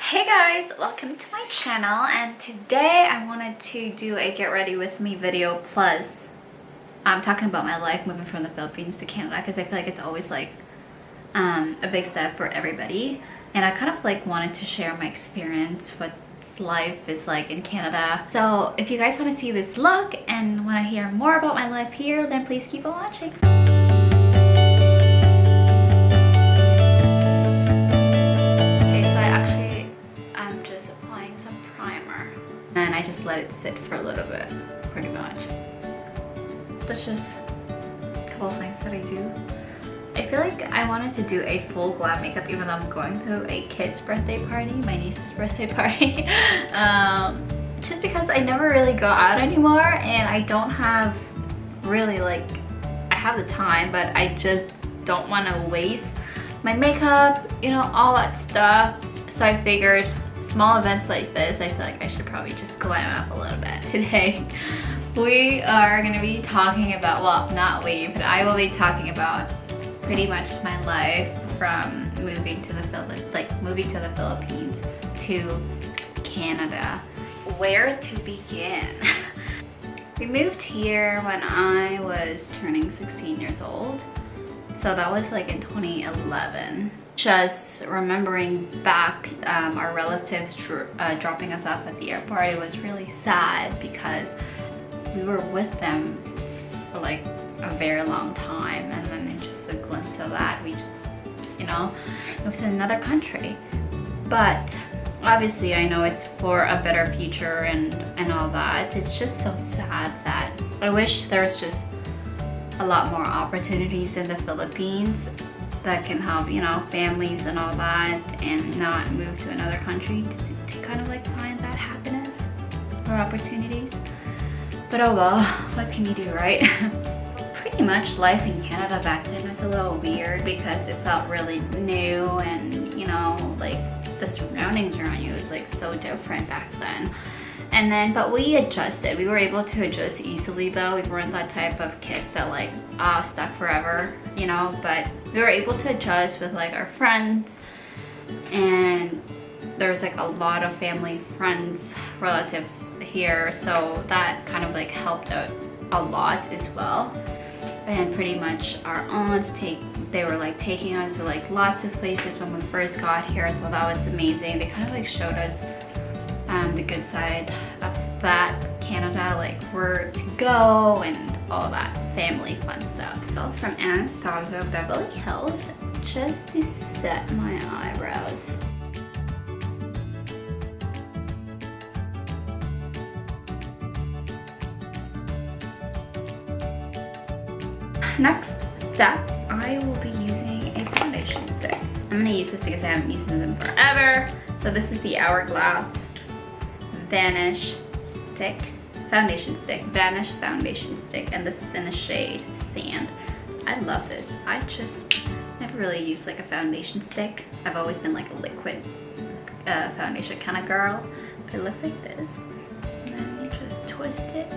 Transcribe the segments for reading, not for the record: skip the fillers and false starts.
Hey guys, welcome to my channel, and today I wanted to do a get ready with me video, plus I'm talking about my life moving from the Philippines to Canada, because I feel like it's always like a big step for everybody, and I kind of like wanted to share my experience, what life is like in Canada. So if you guys want to see this look and want to hear more about my life here, then please keep on watching. And I just let it sit for a little bit, pretty much. That's just a couple of things that I do. I feel like I wanted to do a full glam makeup even though I'm going to a kid's birthday party, my niece's birthday party. Just because I never really go out anymore and I don't have really like, I have the time, but I just don't want to waste my makeup, you know, all that stuff. So I figured small events like this, I feel like I should probably just glam up a little bit. Today, we are going to be talking about, well, not we, but I will be talking about pretty much my life from moving to the Philippines to Canada. Where to begin? We moved here when I was turning 16 years old. So that was like in 2011. Just remembering back our relatives dropping us off at the airport, it was really sad because we were with them for like a very long time, and then in just a glimpse of that, we just, you know, moved to another country. But obviously I know it's for a better future and all that. It's just so sad that I wish there was just a lot more opportunities in the Philippines that can help, you know, families and all that, and not move to another country to kind of like find that happiness or opportunities. But oh well, what can you do, right? Pretty much life in Canada back then was a little weird because it felt really new, and you know, like the surroundings around you was like so different back then. And then, but we adjusted. We were able to adjust easily though. We weren't that type of kids that like, stuck forever, you know, but we were able to adjust with like our friends, and there was like a lot of family, friends, relatives here. So that kind of like helped out a lot as well. And pretty much our aunts they were like taking us to like lots of places when we first got here. So that was amazing. They kind of like showed us the good side of that Canada, like where to go and all that family fun stuff. I felt from Anastasia, Beverly Hills, just to set my eyebrows. Next step, I will be using a foundation stick. I'm gonna use this because I haven't used them forever. So this is the Hourglass Vanish stick, foundation stick, Vanish foundation stick, and this is in the shade Sand. I love this. I just never really used like a foundation stick. I've always been like a liquid foundation kind of girl, but it looks like this. And then you just twist it.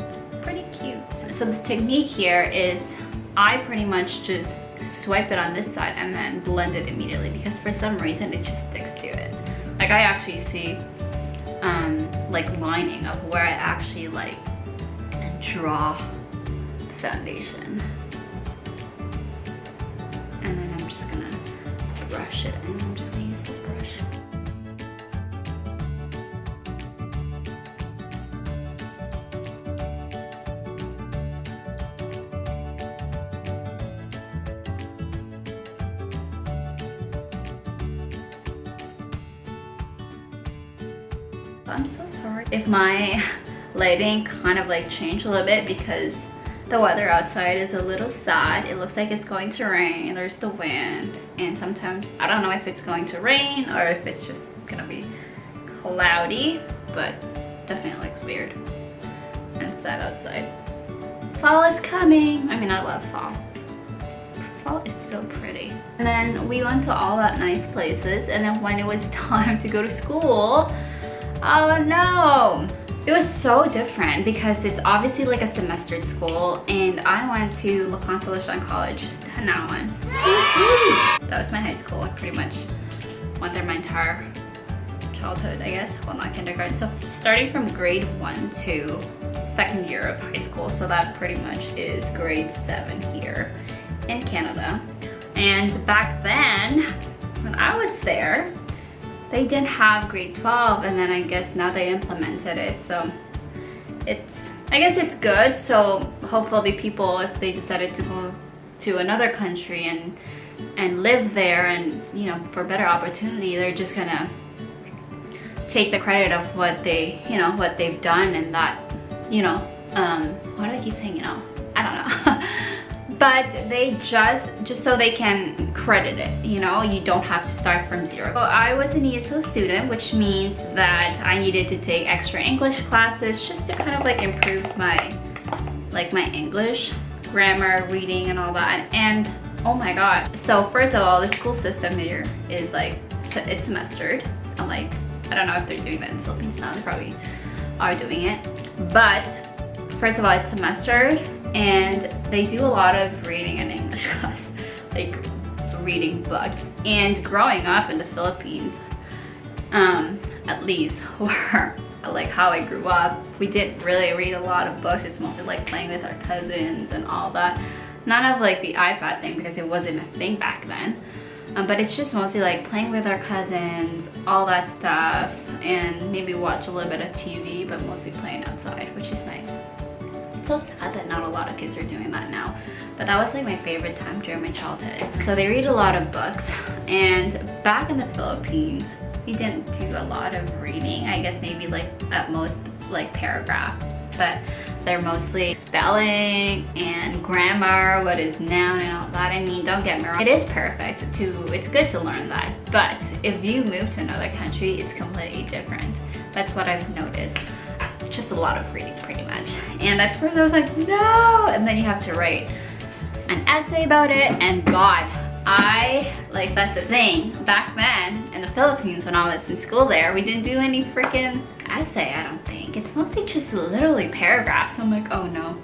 It's pretty cute. So the technique here is I pretty much just swipe it on this side and then blend it immediately, because for some reason it just sticks to it. Like I actually see like lining of where I actually like draw the foundation. And then I'm just gonna brush it, and I'm just gonna use this brush. I'm so sorry if my lighting kind of like changed a little bit because the weather outside is a little sad. It looks like it's going to rain. There's the wind, and sometimes I don't know if it's going to rain or if it's just gonna be cloudy, but definitely looks weird and sad outside. Fall is coming. I mean, I love fall. Fall is so pretty. And then we went to all that nice places, and then when it was time to go to school, oh no! It was so different because it's obviously like a semestered school, and I went to La Constellation College, Tanawan. That was my high school. I pretty much went there my entire childhood, I guess. Well, not kindergarten. So starting from grade 1 to second year of high school. So that pretty much is grade 7 here in Canada. And back then, when I was there, they didn't have grade 12, and then I guess now they implemented it. So I guess it's good. So hopefully people, if they decided to go to another country and live there, and you know, for better opportunity, they're just gonna take the credit of what they, you know, what they've done, and that, you know, why do I keep saying, you know, I don't know. But they just so they can credit it, you know, you don't have to start from zero. So I was an ESL student, which means that I needed to take extra English classes just to kind of like improve my English, grammar, reading, and all that. And oh my god. So first of all, the school system here is like, it's semestered. Unlike, I don't know if they're doing that in the Philippines now, they probably are doing it. But first of all, it's semestered, and they do a lot of reading in English class, like reading books. And growing up in the Philippines, at least, or like how I grew up, we didn't really read a lot of books. It's mostly like playing with our cousins and all that. None of like the iPad thing, because it wasn't a thing back then. But it's just mostly like playing with our cousins, all that stuff, and maybe watch a little bit of TV, but mostly playing outside, which is nice. It's so sad that not a lot of kids are doing that now, but that was like my favorite time during my childhood. So they read a lot of books, and back in the Philippines, we didn't do a lot of reading. I guess maybe like at most like paragraphs, but they're mostly spelling and grammar, what is noun and all that. I mean, don't get me wrong, it is it's good to learn that, but if you move to another country, it's completely different. That's what I've noticed. Just a lot of reading pretty much. And at first I was like, no, and then you have to write an essay about it, and god, that's the thing. Back then in the Philippines, when I was in school there, we didn't do any freaking essay, I don't think. It's mostly just literally paragraphs. I'm like, oh no,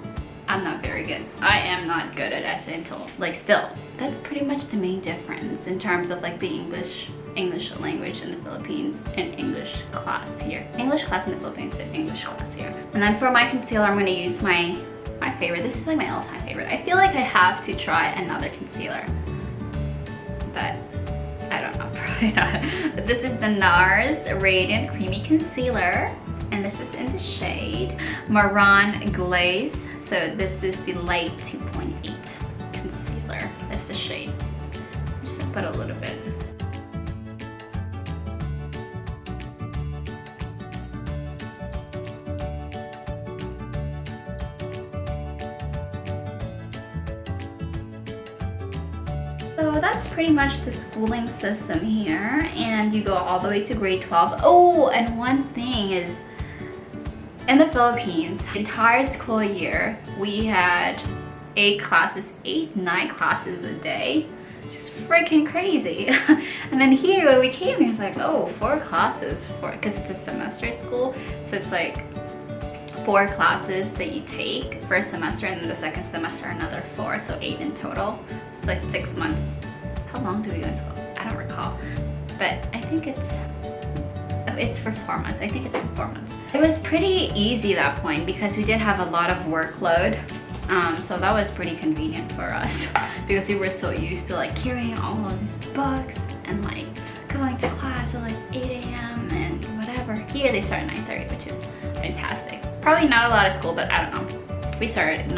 I'm not very good. I am not good at essay until, like, still. That's pretty much the main difference in terms of like the English language in the Philippines and English class here. English class in the Philippines and English class here. And then for my concealer, I'm gonna use my favorite. This is like my all-time favorite. I feel like I have to try another concealer, but I don't know, probably not. But this is the NARS Radiant Creamy Concealer, and this is in the shade Marron Glaze. So this is the light 2.8 concealer. That's the shade. I'm just gonna put a little bit. So that's pretty much the schooling system here, and you go all the way to grade 12. Oh, and one thing is, in the Philippines, the entire school year, we had 9 classes a day. Just freaking crazy. And then here, when we came here, it's like, oh, 4 classes, because it's a semester at school, so it's like 4 classes that you take first semester, and then the second semester another 4, so 8 in total. So it's like 6 months. How long do we go to school? I don't recall, but I think it's for 4 months. I think it's for 4 months. It was pretty easy at that point because we didn't have a lot of workload, so that was pretty convenient for us because we were so used to like carrying all of these books and like going to class at like 8 a.m. and whatever. Here they start at 9:30, which is fantastic. Probably not a lot of school, but I don't know. We started at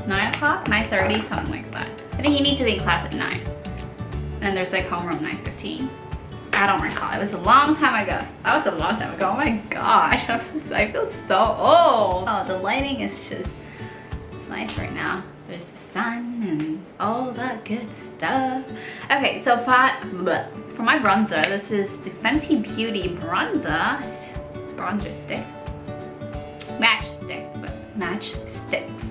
9 o'clock, 9:30, something like that. I think you need to be in class at 9. And there's like homeroom 9:15. I don't recall. It was a long time ago. That was a long time ago. Oh my gosh. I feel so old. Oh, the lighting is just, it's nice right now. There's the sun and all that good stuff. Okay, so for my bronzer, this is the Fenty Beauty bronzer stick. Match sticks.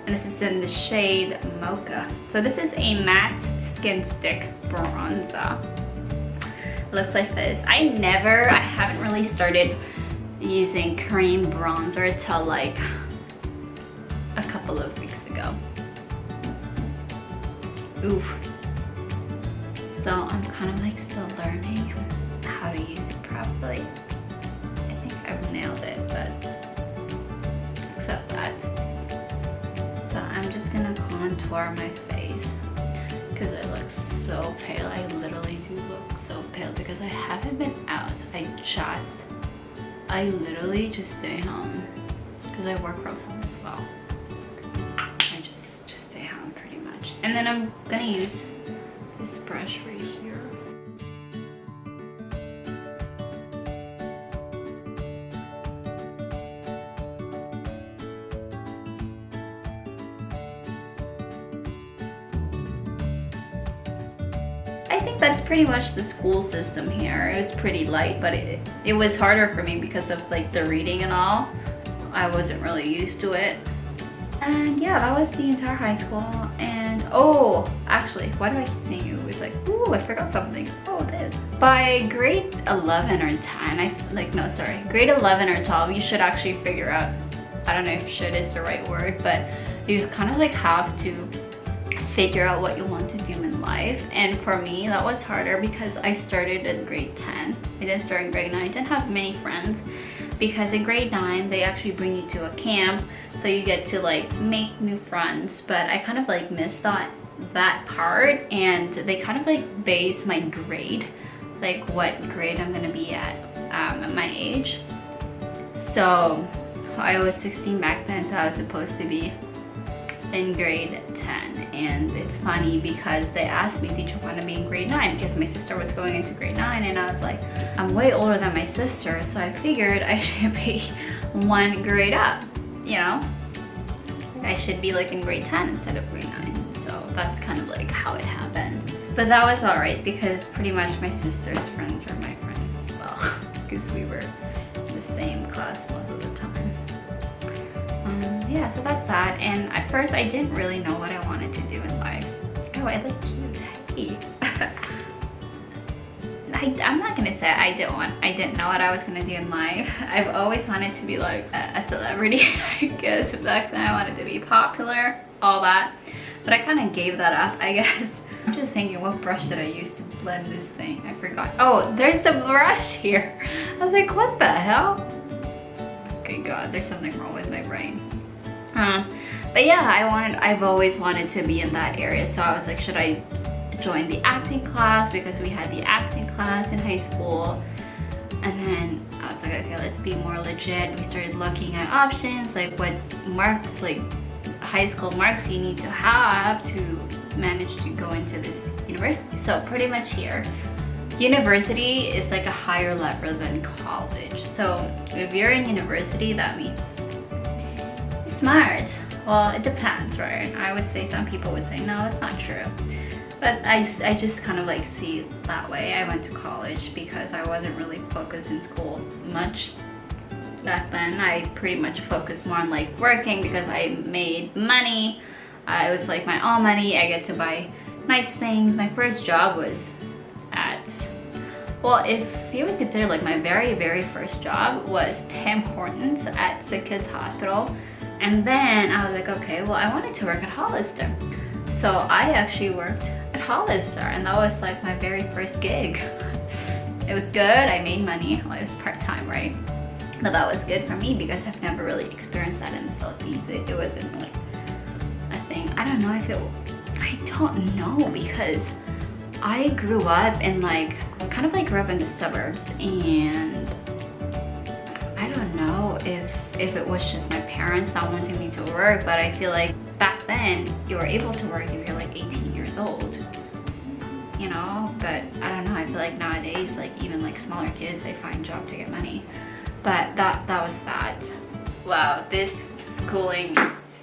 And this is in the shade Mocha. So this is a matte skin stick bronzer. It looks like this. I haven't really started using cream bronzer till like a couple of weeks ago. Oof. So I'm kind of like still learning. actually. I think I've nailed it, but except that. So I'm just gonna contour my face because it looks so pale. I literally do look so pale because I haven't been out. I literally just stay home because I work from home as well. I just stay home pretty much. And then I'm gonna use this brush right here. I think that's pretty much the school system here. It was pretty light, but it was harder for me because of like the reading and all. I wasn't really used to it. And yeah, that was the entire high school. And oh, actually, why do I keep saying it? It was like, ooh, I forgot something. Oh, this. By grade 11 or 10, grade 11 or 12, you should actually figure out, I don't know if should is the right word, but you kind of like have to figure out what you want to do in life. And for me, that was harder because I started in grade 10. I didn't start in grade 9. I didn't have many friends because in grade 9, they actually bring you to a camp. So you get to like make new friends, but I kind of like missed that part, and they kind of like base my grade, like what grade I'm gonna be at my age. So I was 16 back then, so I was supposed to be in grade 10. And it's funny because they asked me, did you want to be in grade 9? Because my sister was going into grade 9, and I was like, I'm way older than my sister, so I figured I should be one grade up, you know? I should be like in grade 10 instead of grade 9. So that's kind of like how it happened. But that was alright because pretty much my sister's friends were my friends as well because we were in the same class most of the time. Yeah, so that's that. And at first I didn't really know what I wanted to do in life. Oh, I look cute. Hey. I'm not gonna say I didn't know what I was gonna do in life. I've always wanted to be like a celebrity. I guess back then I wanted to be popular, all that. But I kind of gave that up, I guess. I'm just thinking, what brush did I use to blend this thing? I forgot. Oh, there's the brush here. I was like, what the hell? Okay, God, there's something wrong with my brain. But yeah, I've always wanted to be in that area, so I was like, should I join the acting class? Because we had the acting class in high school. And then I was like, okay, let's be more legit. We started looking at options, like what marks, like high school marks you need to have to manage to go into this university. So pretty much here, university is like a higher level than college. So if you're in university, that means smart. Well, it depends, right? I would say some people would say, no, that's not true. But I just kind of like see it that way. I went to college because I wasn't really focused in school much back then. I pretty much focused more on like working because I made money. It was like my own money. I get to buy nice things. My first job was at, well, if you would consider like my very first job was Tim Hortons at Sick Kids Hospital. And then I was like, okay, well, I wanted to work at Hollister. So I actually worked at Hollister, and that was like my very first gig. It was good, I made money. Well, it was part-time, right? But that was good for me because I've never really experienced that in the Philippines. It wasn't like a thing. I don't know if it, I don't know, because I grew up in like, kind of like grew up in the suburbs, and I don't know if it was just my parents not wanting me to work, but I feel like back then you were able to work if you're like 18 years old, you know? But I don't know, I feel like nowadays, like even like smaller kids, they find jobs to get money. But that was that. Wow, this schooling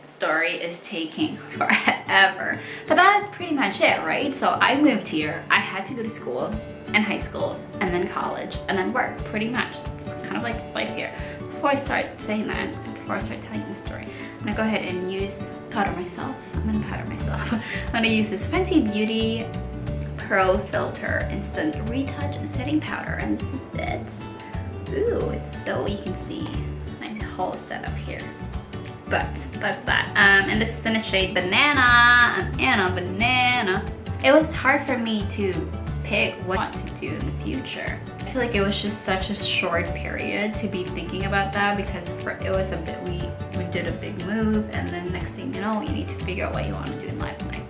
story is taking forever. But that is pretty much it, right? So I moved here, I had to go to school and high school and then college and then work, pretty much. It's kind of like life here. Before I start saying that, and before I start telling the story, I'm gonna go ahead and powder myself. I'm gonna powder myself. I'm gonna use this Fenty Beauty Pro Filter Instant Retouch Setting Powder, and this is it. Ooh, it's so, you can see my whole setup here. But that's that. And this is in the shade Banana. I'm Anna Banana. It was hard for me to pick what I want to do in the future. I feel like it was just such a short period to be thinking about that, because it was a bit, we did a big move, and then next thing you know, you need to figure out what you want to do in life. Like,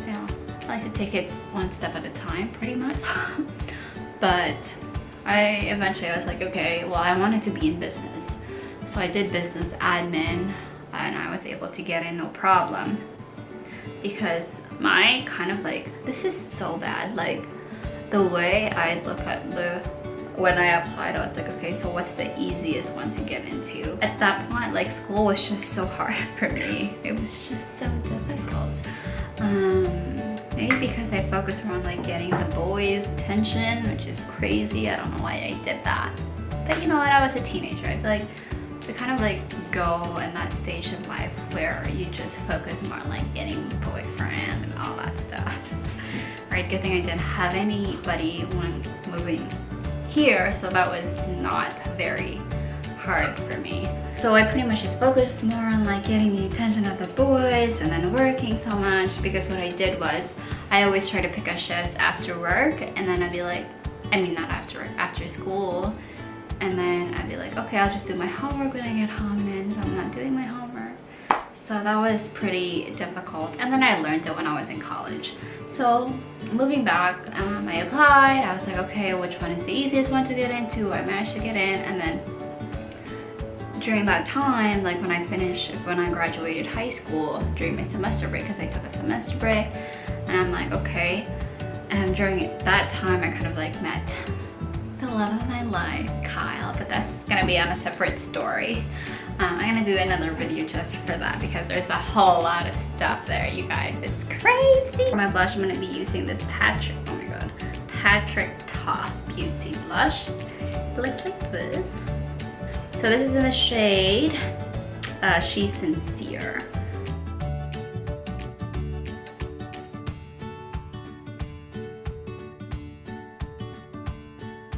you know, I like to take it one step at a time, pretty much. But I was like, okay, well, I wanted to be in business. So I did business admin, and I was able to get in no problem. Because my kind of like, this is so bad, like the way I look at when I applied, I was like, okay, so what's the easiest one to get into? At that point, like, school was just so hard for me. It was just so difficult. Maybe because I focused more on like getting the boys' attention, which is crazy. I don't know why I did that. But you know what, I was a teenager. I feel like we kind of like go in that stage of life where you just focus more on like getting a boyfriend and all that stuff. Right, good thing I didn't have anybody when moving here, so that was not very hard for me. So I pretty much just focused more on like getting the attention of the boys and then working so much, because what I did was I always try to pick up shifts after work, and then I'd be like, I mean not after work, after school, and then I'd be like, okay, I'll just do my homework when I get home, and then I'm not doing my homework. So that was pretty difficult, and then I learned it when I was in college. So moving back, I applied. I was like, okay, which one is the easiest one to get into? I managed to get in, and then during that time, like when I graduated high school during my semester break, because I took a semester break, and I'm like, okay. And during that time, I kind of like met the love of my life, Kyle, but that's gonna be on a separate story. I'm gonna do another video just for that, because there's a whole lot of stuff there, you guys. It's crazy. For my blush, I'm gonna be using this Patrick Ta Beauty blush. It looks like this. So this is in the shade She's Sincere.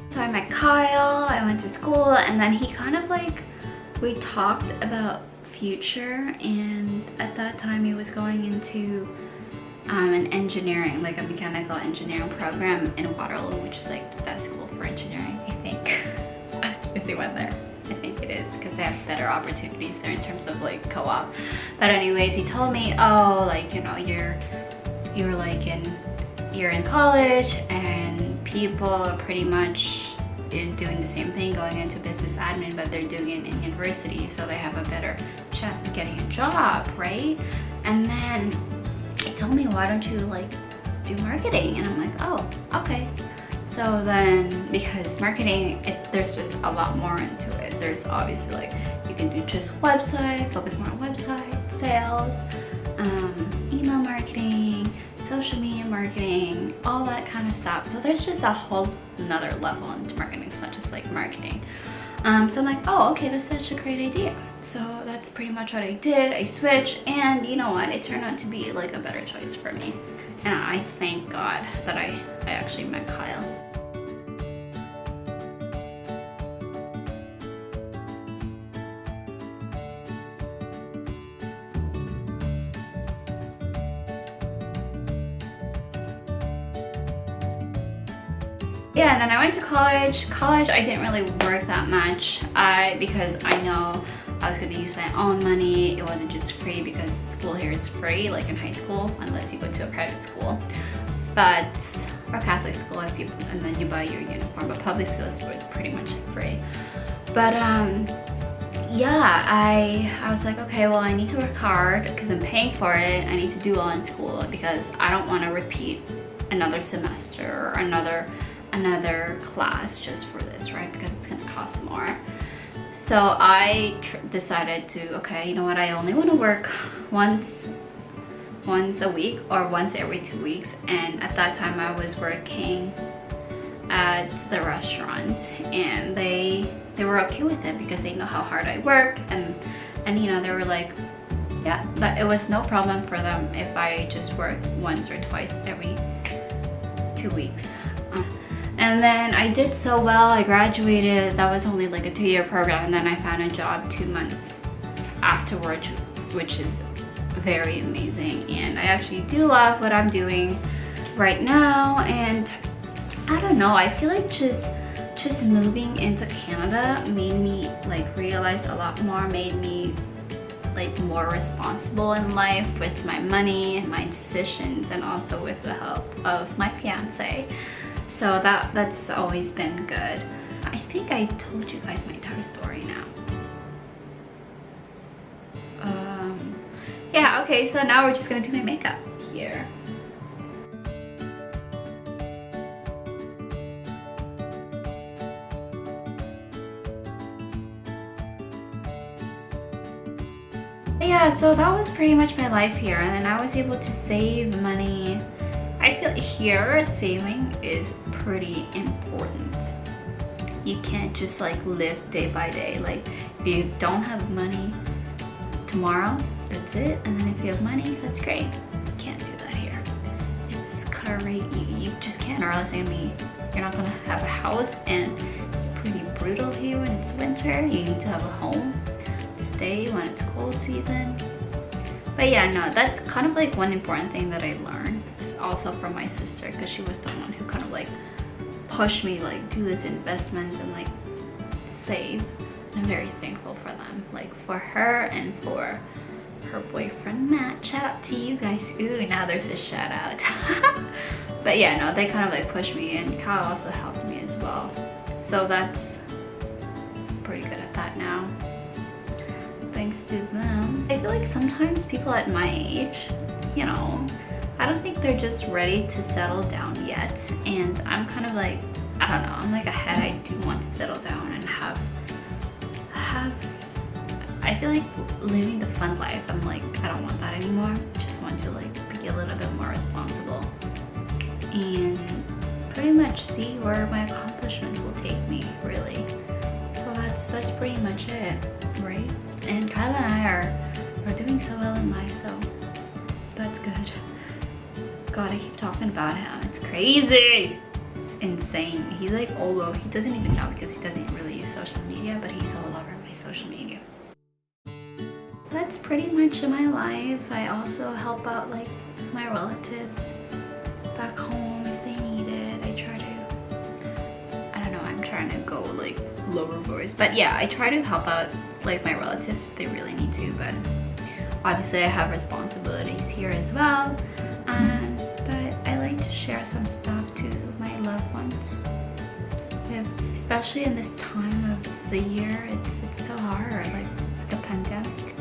So I met Kyle, I went to school, and then he kind of like, we talked about future, and at that time he was going into an engineering, like a mechanical engineering program in Waterloo, which is like the best school for engineering, I think. If he went there, I think it is, because they have better opportunities there in terms of like co-op. But anyways, he told me, oh, like, you know, you're in college, and people are pretty much is doing the same thing, going into business admin, but they're doing it in university, so they have a better chance of getting a job, right? And then he told me, why don't you like do marketing? And I'm like, oh, okay. So then, because marketing, there's just a lot more into it. There's obviously like, you can do just website, focus more on website, sales, email marketing, social media marketing, all that kind of stuff. So there's just a whole another level into marketing. It's not just like marketing. So I'm like, oh, okay, that's such a great idea. So that's pretty much what I did. I switched, and you know what? It turned out to be like a better choice for me. And I thank God that I actually met Kyle. Yeah, and then I went to college. College, I didn't really work that much because I know I was going to use my own money. It wasn't just free, because school here is free, like in high school, unless you go to a private school. But or Catholic school, if you, and then you buy your uniform. But public school is pretty much free. But yeah, I was like, okay, well, I need to work hard because I'm paying for it. I need to do well in school, because I don't want to repeat another semester or another class just for this, right? Because it's gonna cost more. So I decided to, okay, you know what, I only want to work once a week or once every 2 weeks. And at that time I was working at the restaurant, and they were okay with it because they know how hard I work, and you know, they were like, yeah, that it was no problem for them if I just worked once or twice every 2 weeks. And then I did so well, I graduated. That was only like a 2-year program, and then I found a job 2 months afterwards, which is very amazing. And I actually do love what I'm doing right now, and I don't know, I feel like just moving into Canada made me like realize a lot more, made me like more responsible in life with my money and my decisions, and also with the help of my fiance. So that's always been good. I think I told you guys my entire story now. Yeah, okay, so now we're just gonna do my makeup here. Yeah, so that was pretty much my life here, and then I was able to save money. I feel here saving is pretty important. You can't just like live day by day. Like if you don't have money tomorrow, that's it, and then if you have money, that's great. You can't do that here. It's crazy. You just can't, or else you're not gonna have a house, and it's pretty brutal here when it's winter. You need to have a home to stay when it's cold season. But yeah, no, that's kind of like one important thing that I learned. It's also from my sister, because she was the one who kind of like pushed me like do this investment and like save. I'm very thankful for them, like for her and for her boyfriend Matt. Shout out to you guys. Ooh, now there's a shout out. But yeah, no, they kind of like pushed me, and Kyle also helped me as well. So that's pretty good at that now, thanks to them. I feel like sometimes people at my age, you know, I don't think they're just ready to settle down yet. And I'm kind of like, I don't know, I'm like ahead. I do want to settle down and have I feel like living the fun life. I'm like, I don't want that anymore. I just want to like be a little bit more responsible and pretty much see where my accomplishments will take me, really. So that's pretty much it, right? And Kyle and I are doing so well in life, so that's good. God, I keep talking about him. It's crazy. It's insane. He's like, although he doesn't even know because he doesn't really use social media, but he's all over my social media. That's pretty much my life. I also help out like my relatives back home if they need it. I try to, I don't know, I'm trying to go like lower voice, but yeah, I try to help out like my relatives if they really need to, but obviously I have responsibilities here as well. But I like to share some stuff to my loved ones. Especially in this time of the year, it's so hard, like the pandemic.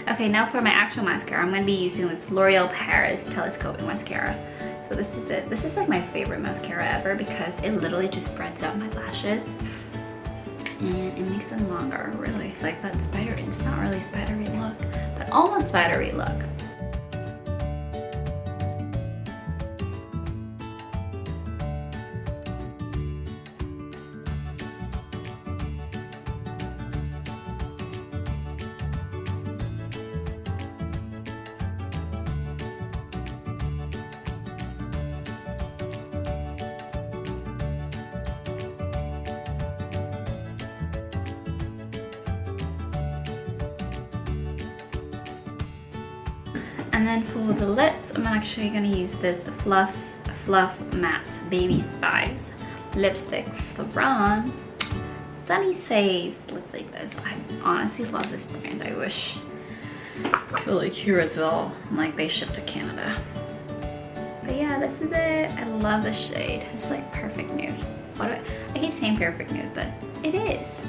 Okay, now for my actual mascara, I'm going to be using this L'Oreal Paris Telescopic Mascara. So this is it. This is like my favorite mascara ever because it literally just spreads out my lashes and it makes them longer, really. It's like that spider, it's not really spidery look, but almost spidery look. And then for the lips, I'm actually gonna use this Fluff Matte Baby Spice lipstick from Sunny's Face. Looks like this. I honestly love this brand. I wish they're like here as well. Like they ship to Canada. But yeah, this is it. I love the shade. It's like perfect nude. I keep saying perfect nude, but it is.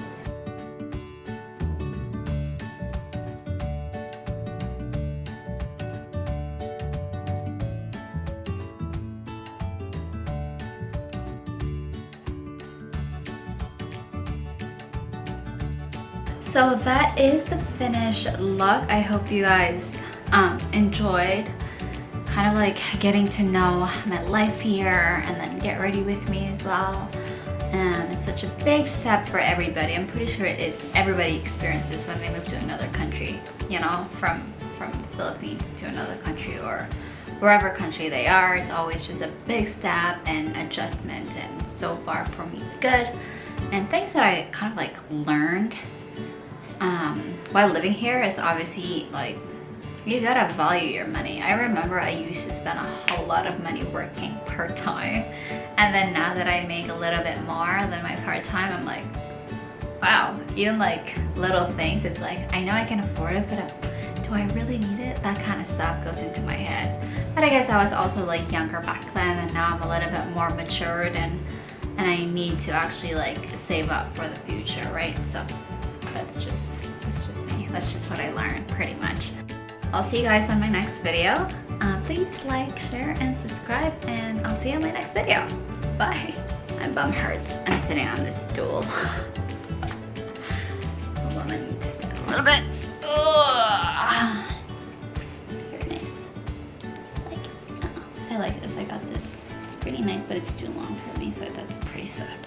So that is the finished look. I hope you guys enjoyed kind of like getting to know my life here and then get ready with me as well. And it's such a big step for everybody. I'm pretty sure everybody experiences when they move to another country, you know, from the Philippines to another country or wherever country they are. It's always just a big step and adjustment, and so far for me it's good. And things that I kind of like learned while living here is obviously like you gotta value your money. I remember I used to spend a whole lot of money working part-time, and then now that I make a little bit more than my part-time, I'm like, wow, even like little things, it's like I know I can afford it, but do I really need it? That kind of stuff goes into my head. But I guess I was also like younger back then, and now I'm a little bit more matured, and I need to actually like save up for the future, right? So that's just me. That's just what I learned pretty much. I'll see you guys on my next video. Please like, share, and subscribe, and I'll see you on my next video. Bye. My bum hurts. I'm sitting on this stool. Hold on, I need to stand a little bit. Ugh. Very nice. I like this. I got this. It's pretty nice, but it's too long for me, so that's pretty sad.